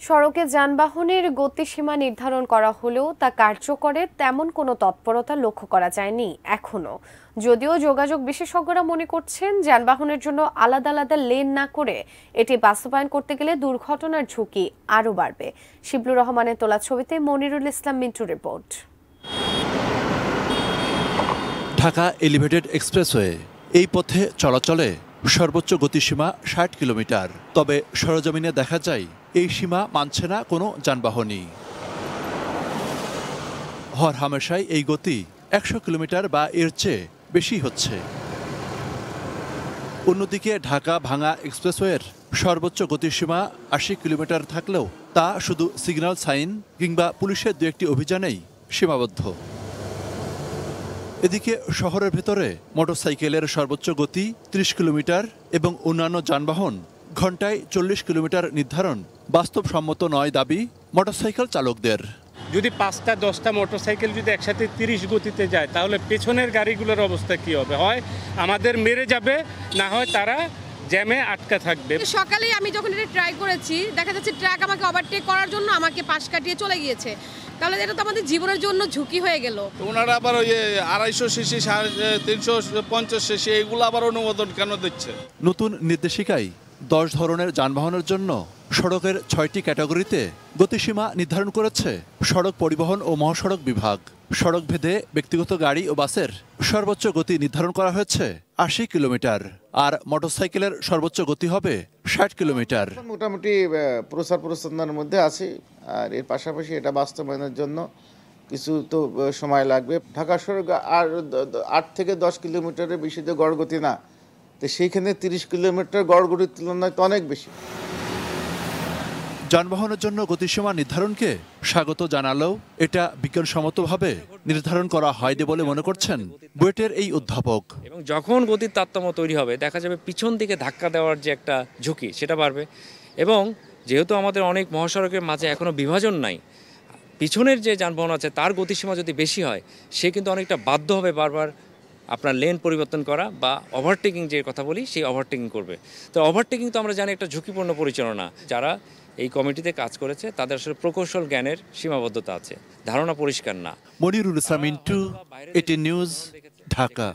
সড়কে যানবাহনের গতিসীমা নির্ধারণ করা হলেও তা কার্যকরের তেমন কোনো তৎপরতা লক্ষ্য করা যায়নি এখনো। যদিও যোগাযোগ বিশেষজ্ঞরা মনে করছেন, যানবাহনের জন্য আলাদা আলাদা লেন না করে এটি বাস্তবায়ন করতে গেলে দুর্ঘটনার ঝুঁকি আরও বাড়বে। শিবলুর রহমানের তোলা ছবিতে Monirul Islam Mintu report. Dhaka elevated expressway এই পথে চলাচলে সর্বোচ্চ গতিসীমা ৬০ কিলোমিটার। তবে সরেজমিনে দেখা যায় এই সীমা মানছে না কোনো যানবাহনই। হরহামেশাই এই গতি ১০০ কিলোমিটার বা এর চেয়ে বেশি হচ্ছে। অন্যদিকে ঢাকা ভাঙা এক্সপ্রেসওয়ের সর্বোচ্চ গতিসীমা ৮০ কিলোমিটার থাকলেও তা শুধু সিগন্যাল সাইন কিংবা পুলিশের দু একটি অভিযানেই সীমাবদ্ধ। এদিকে শহরের ভেতরে মোটরসাইকেলের সর্বোচ্চ গতি ৩০ কিলোমিটার এবং অন্যান্য যানবাহন ঘন্টায় ৪০ কিলোমিটার নির্ধারণ বাস্তবসম্মত নয় দাবি মোটরসাইকেল চালকদের। যদি ৫টা-১০টা মোটরসাইকেল যদি একসাথে ৩০ গতিতে যায়, তাহলে পেছনের গাড়িগুলোর অবস্থা কি হবে? হয় আমাদের মেরে যাবে, না হয় তারা জ্যামে আটকা থাকবে। সকালেই আমি যখন এটা ট্রাই করেছি, দেখা যাচ্ছে ট্রাক আমাকে ওভারটেক করার জন্য আমাকে পাশ কাটিয়ে চলে গিয়েছে। তাহলে এটা তো আমাদের জীবনের জন্য ঝুঁকি হয়ে গেল। ওনারা আবার ওই ২৫০ সিসি ৩৫০ সিসি এগুলো আবার অনুমোদন কেন দিচ্ছে? নতুন নির্দেশিকায় ১০ ধরনের যানবাহনের জন্য সড়কের ৬টি ক্যাটাগরিতে গতিসীমা নির্ধারণ করেছে সড়ক পরিবহন ও মহাসড়ক বিভাগ। সড়ক ভেদে ব্যক্তিগত গাড়ি ও বাসের সর্বোচ্চ গতি নির্ধারণ করা হয়েছে ৮০ কিলোমিটার, আর মোটরসাইকেলের সর্বোচ্চ গতি হবে ৬০ কিলোমিটার। মোটামুটি প্রচার প্রচারণার মধ্যে আছে, আর এর পাশাপাশি এটা বাস্তবায়নের জন্য কিছু তো সময় লাগবে। ঢাকা সড়ক আর ৮ থেকে ১০ কিলোমিটারের বেশি তো গড় গতি না, তো সেইখানে ৩০ কিলোমিটার গড় গতির তুলনায় তো অনেক বেশি। যানবাহনের জন্য গতিসীমা নির্ধারণকে স্বাগত জানালেও এটা বিজ্ঞানসম্মতভাবে নির্ধারণ করা হয়নি বলে মনে করছেন বুয়েটের এই অধ্যাপক। এবং যখন গতির তারতম্য তৈরি হবে, দেখা যাবে পিছন দিকে ধাক্কা দেওয়ার যে একটা ঝুঁকি সেটা বাড়বে। এবং যেহেতু আমাদের অনেক মহাসড়কের মাঝে এখনও বিভাজন নাই, পিছনের যে যানবাহন আছে তার গতিসীমা যদি বেশি হয়, সে কিন্তু অনেকটা বাধ্য হবে বারবার আপনার লেন পরিবর্তন করা বা ওভারটেকিং যে কথা বলি, সেই ওভারটেকিং করবে। তো ওভারটেকিং তো আমরা জানি একটা ঝুঁকিপূর্ণ পরিচালনা। যারা এই কমিটিতে কাজ করেছে তাদের আসলে প্রকৌশল জ্ঞানের সীমাবদ্ধতা আছে, ধারণা পরিষ্কার না। মনিরুল ইসলাম মিন্টু, এটি নিউজ, ঢাকা।